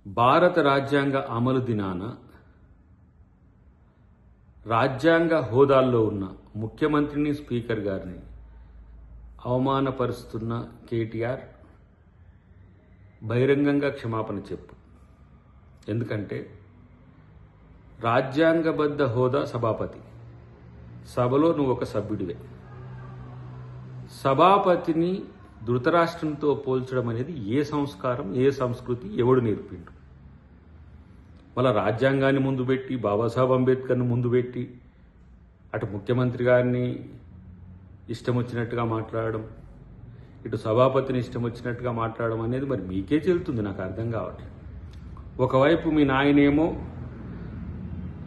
భారత రాజ్యాంగ అమలు దినాన రాజ్యాంగ హోదాల్లో ఉన్న ముఖ్యమంత్రిని, స్పీకర్ గారిని అవమానపరుస్తున్న కేటీఆర్ బహిరంగంగా క్షమాపణ చెప్పు. ఎందుకంటే రాజ్యాంగబద్ధ హోదా సభాపతి, సభలో నువ్వు ఒక సభ్యుడివే. సభాపతిని ధృతరాష్ట్రంతో పోల్చడం అనేది ఏ సంస్కారం, ఏ సంస్కృతి, ఎవడు నేర్పిండు? మళ్ళీ రాజ్యాంగాన్ని ముందు పెట్టి, బాబాసాహెబ్ అంబేద్కర్ని ముందు పెట్టి, అటు ముఖ్యమంత్రి గారిని ఇష్టం వచ్చినట్టుగా మాట్లాడడం, ఇటు సభాపతిని ఇష్టం వచ్చినట్టుగా మాట్లాడడం అనేది మరి మీకే చెల్లుతుంది, నాకు అర్థం కావట్లేదు. ఒకవైపు మీ నాయనేమో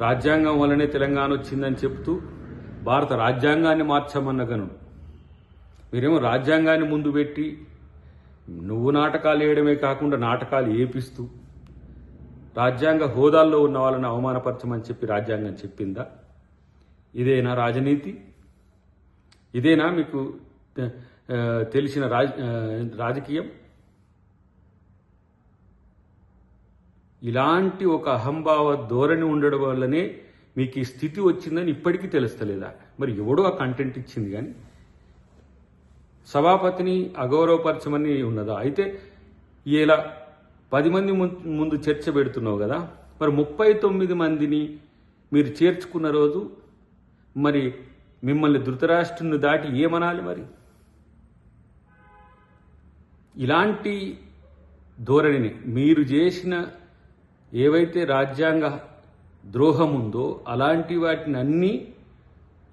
రాజ్యాంగం వల్లనే తెలంగాణ వచ్చిందని చెప్తూ భారత రాజ్యాంగాన్ని మార్చమన్న గనుడు, మీరేమో రాజ్యాంగాన్ని ముందు పెట్టి నువ్వు నాటకాలు వేయడమే కాకుండా నాటకాలు ఏపిస్తూ రాజ్యాంగ హోదాల్లో ఉన్న వాళ్ళని అవమానపరచమని చెప్పి రాజ్యాంగం చెప్పిందా? ఇదేనా రాజనీతి? ఇదేనా మీకు తెలిసిన రాజకీయం? ఇలాంటి ఒక అహంభావ ధోరణి ఉండడం వల్లనే మీకు ఈ స్థితి వచ్చిందని ఇప్పటికీ తెలుస్తలేదా? మరి ఎవడో ఆ కంటెంట్ ఇచ్చింది కానీ సభాపతిని అగౌరవపరచమని ఉన్నదా? అయితే ఇలా 10 మంది ముందు చర్చ పెడుతున్నావు కదా, మరి 39 మందిని మీరు చేర్చుకున్న రోజు మరి మిమ్మల్ని ధృతరాష్ట్రుని దాటి ఏమనాలి? మరి ఇలాంటి ధోరణిని మీరు చేసిన ఏవైతే రాజ్యాంగ ద్రోహం ఉందో అలాంటి వాటిని అన్నీ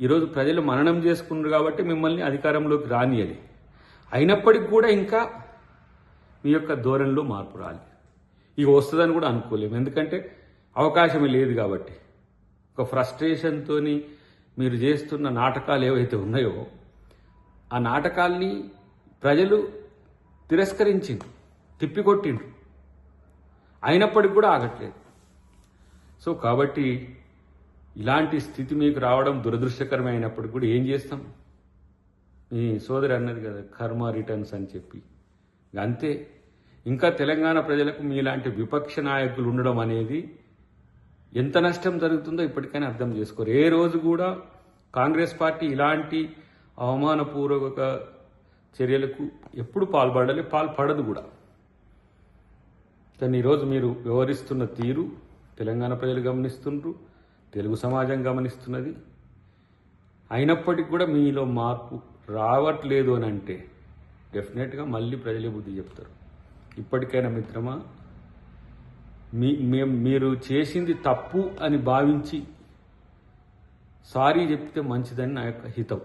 ఈరోజు ప్రజలు మననం చేసుకున్నారు కాబట్టి మిమ్మల్ని అధికారంలోకి రానియాలి. అయినప్పటికీ కూడా ఇంకా మీ యొక్క ధోరణిలో మార్పు రాలి. ఇక వస్తుందని కూడా అనుకోలేము, ఎందుకంటే అవకాశమే లేదు కాబట్టి. ఒక ఫ్రస్ట్రేషన్తో మీరు చేస్తున్న నాటకాలు ఏవైతే ఉన్నాయో ఆ నాటకాల్ని ప్రజలు తిరస్కరించిండ్రు, తిప్పికొట్టిండ్రు. అయినప్పటికి కూడా ఆగట్లేదు. సో కాబట్టి ఇలాంటి స్థితి మీకు రావడం దురదృష్టకరమే. అయినప్పటికీ కూడా ఏం చేస్తాం? మీ సోదరి అన్నది కదా, కర్మ రిటర్న్స్ అని చెప్పి. అంతే. ఇంకా తెలంగాణ ప్రజలకు మీలాంటి విపక్ష నాయకులు ఉండడం అనేది ఎంత నష్టం జరుగుతుందో ఇప్పటికైనా అర్థం చేసుకోరు. ఏ రోజు కూడా కాంగ్రెస్ పార్టీ ఇలాంటి అవమానపూర్వక చర్యలకు ఎప్పుడు పాల్పడదు కూడా. కానీ ఈరోజు మీరు వ్యవహరిస్తున్న తీరు తెలంగాణ ప్రజలు గమనిస్తున్నారు, తెలుగు సమాజం గమనిస్తున్నది. అయినప్పటికీ కూడా మీలో మార్పు రావట్లేదు అని అంటే డెఫినెట్గా మళ్ళీ ప్రజలే బుద్ధి చెప్తారు. ఇప్పటికైనా మిత్రమా, మీరు చేసింది తప్పు అని భావించి సారీ చెప్తే మంచిదని నా యొక్క హితం.